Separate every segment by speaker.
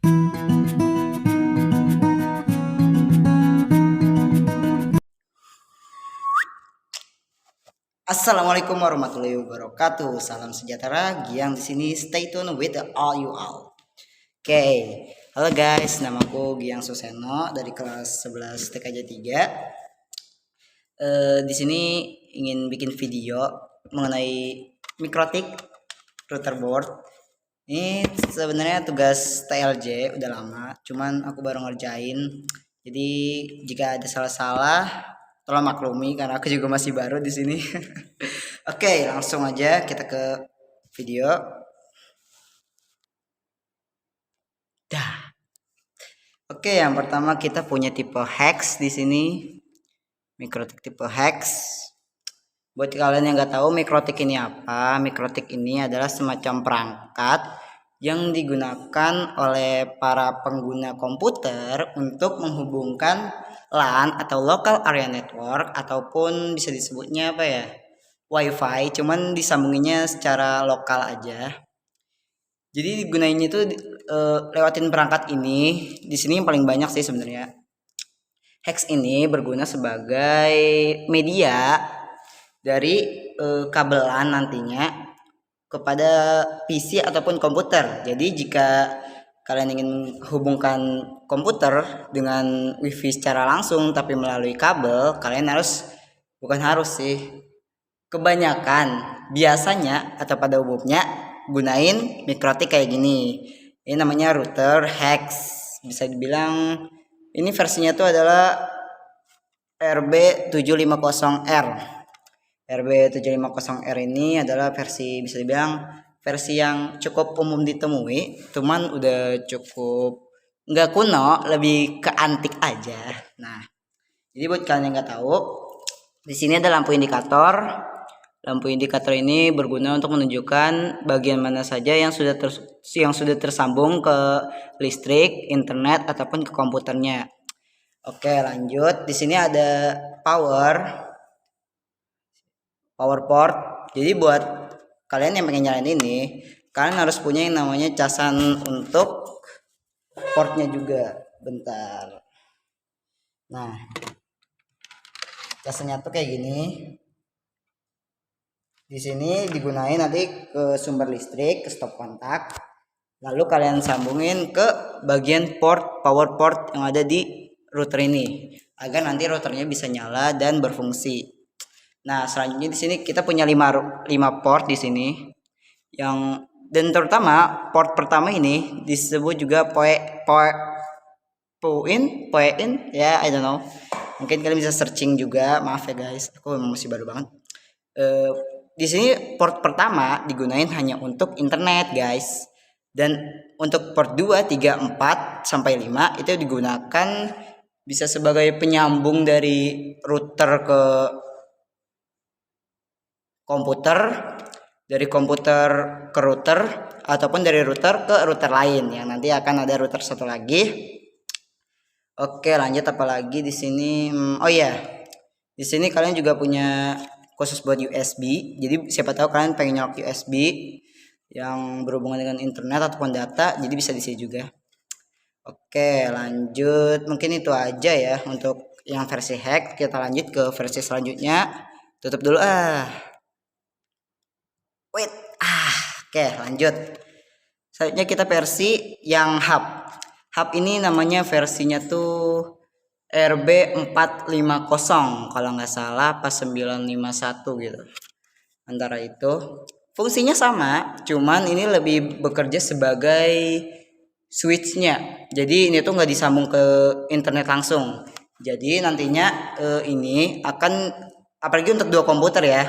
Speaker 1: Assalamualaikum warahmatullahi wabarakatuh. Salam sejahtera. Giang di sini. Stay tune with all you all. Oke. Halo guys, namaku Giang Suseno dari kelas 11 TKJ 3. Di sini ingin bikin video mengenai mikrotik router board. Ini sebenarnya tugas TLJ udah lama, cuman aku baru ngerjain. Jadi jika ada salah-salah tolong maklumi karena aku juga masih baru di sini. Oke, langsung aja kita ke video. Dah. Oke, yang pertama kita punya tipe hex di sini. Mikrotik tipe hex. Buat kalian yang nggak tahu mikrotik ini apa, mikrotik ini adalah semacam perangkat yang digunakan oleh para pengguna komputer untuk menghubungkan LAN atau local area network, ataupun bisa disebutnya apa ya, WiFi, cuman disambunginnya secara lokal aja. Jadi digunainnya itu lewatin perangkat ini. Di sini yang paling banyak sih sebenarnya. Hex ini berguna sebagai media dari kabel LAN nantinya kepada PC ataupun komputer. Jadi jika kalian ingin hubungkan komputer dengan WiFi secara langsung tapi melalui kabel, kalian bukan harus sih, kebanyakan biasanya atau pada umumnya gunain mikrotik kayak gini. Ini namanya router hex. Bisa dibilang ini versinya tuh adalah RB750R. RB750R ini adalah versi, bisa dibilang versi yang cukup umum ditemui, cuman udah cukup nggak kuno, lebih ke antik aja. Nah, jadi buat kalian yang nggak tahu, di sini ada lampu indikator. Lampu indikator ini berguna untuk menunjukkan bagian mana saja yang sudah tersambung ke listrik, internet ataupun ke komputernya. Oke, lanjut. Di sini ada power port. Jadi buat kalian yang pengen nyalain ini, kalian harus punya yang namanya casan untuk portnya juga. Bentar. Nah, casannya tuh kayak gini. Di sini digunain nanti ke sumber listrik, ke stop kontak. Lalu kalian sambungin ke bagian power port yang ada di router ini agar nanti routernya bisa nyala dan berfungsi. Nah, selanjutnya di sini kita punya 5 port di sini. Dan terutama port pertama ini disebut juga point ya, I don't know. Mungkin kalian bisa searching juga, maaf ya guys, aku masih baru banget. Di sini port pertama digunain hanya untuk internet guys, dan untuk port 2, 3, 4 sampai 5 itu digunakan bisa sebagai penyambung dari router ke komputer, dari komputer ke router, ataupun dari router ke router lain yang nanti akan ada router satu lagi. Oke, lanjut apalagi di sini. Oh iya, di sini kalian juga punya khusus buat USB. Jadi siapa tahu kalian pengen nyolok USB yang berhubungan dengan internet ataupun data, jadi bisa di sini juga. Oke, lanjut. Mungkin itu aja ya untuk yang versi hack. Kita lanjut ke versi selanjutnya. Tutup dulu wait. Oke, lanjut. Selanjutnya kita versi yang hub. Hub ini namanya versinya tuh RB450 kalau nggak salah, pas 951 gitu. Antara itu fungsinya sama, cuman ini lebih bekerja sebagai switchnya. Jadi ini tuh nggak disambung ke internet langsung. Jadi nantinya ini akan, apalagi untuk 2 komputer ya.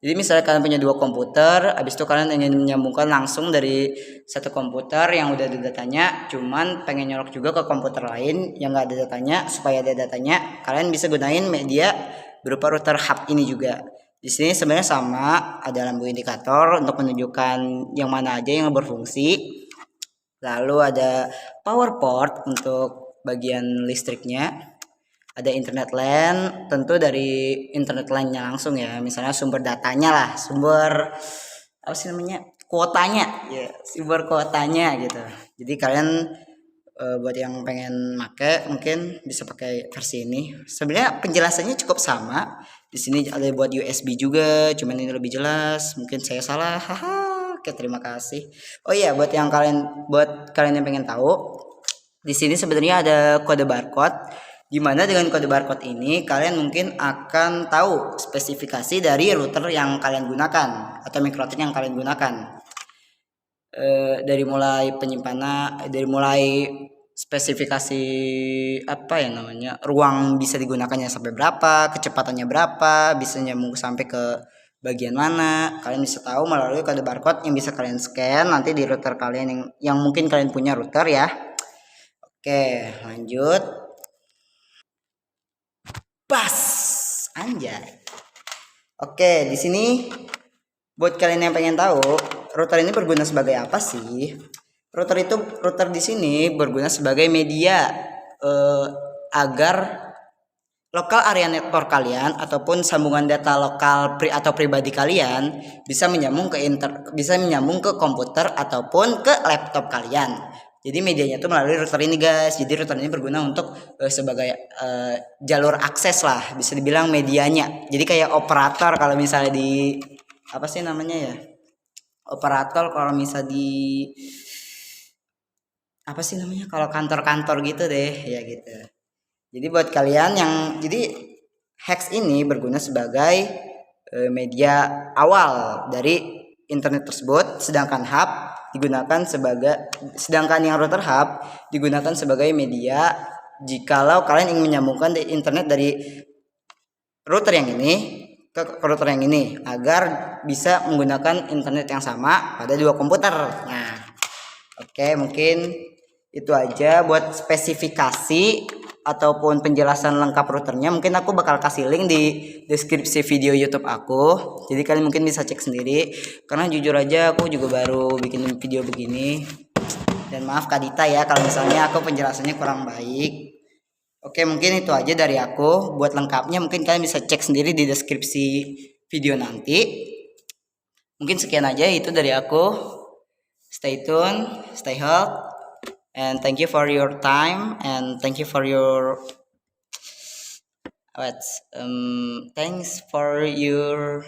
Speaker 1: Jadi misalnya kalian punya 2 komputer, habis itu kalian ingin menyambungkan langsung dari satu komputer yang udah ada datanya, cuman pengen nyolok juga ke komputer lain yang nggak ada datanya, supaya ada datanya, kalian bisa gunain media berupa router hub ini juga. Di sini sebenarnya sama, ada lampu indikator untuk menunjukkan yang mana aja yang berfungsi. Lalu ada power port untuk bagian listriknya. Ada internet LAN, tentu dari internet LAN-nya langsung ya, misalnya sumber datanya lah, sumber apa sih namanya, kuotanya ya, sumber kuotanya gitu. Jadi kalian buat yang pengen make mungkin bisa pakai versi ini. Sebenarnya penjelasannya cukup sama. Di sini ada buat USB juga, cuman ini lebih jelas. Mungkin saya salah. Haha. Oke, terima kasih. Oh iya, buat kalian yang pengen tahu, di sini sebenarnya ada kode barcode. Di mana dengan kode barcode ini kalian mungkin akan tahu spesifikasi dari router yang kalian gunakan atau MikroTik yang kalian gunakan. Dari mulai penyimpanan, dari mulai spesifikasi apa ya namanya, ruang bisa digunakannya sampai berapa, kecepatannya berapa, bisa nyambung sampai ke bagian mana, kalian bisa tahu melalui kode barcode yang bisa kalian scan nanti di router kalian yang mungkin kalian punya router ya. Oke, lanjut. Pas, anjay. Oke, di sini buat kalian yang pengen tahu router ini berguna sebagai apa sih? Router di sini berguna sebagai media agar lokal area network kalian ataupun sambungan data lokal atau pribadi kalian bisa menyambung ke komputer ataupun ke laptop kalian. Jadi medianya itu melalui router ini guys. Jadi router ini berguna untuk sebagai jalur akses lah, bisa dibilang medianya. Jadi kayak operator kalau misalnya di apa sih namanya ya? Operator kalau misalnya di apa sih namanya? Kalau kantor-kantor gitu deh, ya gitu. Jadi buat kalian yang Hex ini berguna sebagai media awal dari internet tersebut, sedangkan yang router hub digunakan sebagai media jikalau kalian ingin menyambungkan internet dari router yang ini ke router yang ini agar bisa menggunakan internet yang sama pada dua komputer. Nah, oke, mungkin itu aja buat spesifikasi ataupun penjelasan lengkap routernya. Mungkin aku bakal kasih link di deskripsi video YouTube aku, jadi kalian mungkin bisa cek sendiri. Karena jujur aja aku juga baru bikin video begini, dan maaf Kak Dita ya kalau misalnya aku penjelasannya kurang baik. Oke, mungkin itu aja dari aku. Buat lengkapnya mungkin kalian bisa cek sendiri di deskripsi video nanti. Mungkin sekian aja itu dari aku. Stay tune, stay healthy. And thank you for your time, and thank you for your thanks for your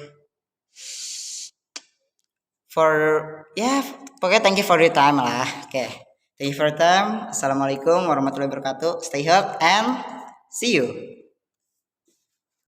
Speaker 1: pokoknya thank you for your time lah. Oke, thank you for your time. Assalamualaikum warahmatullahi wabarakatuh. Stay healthy and see you.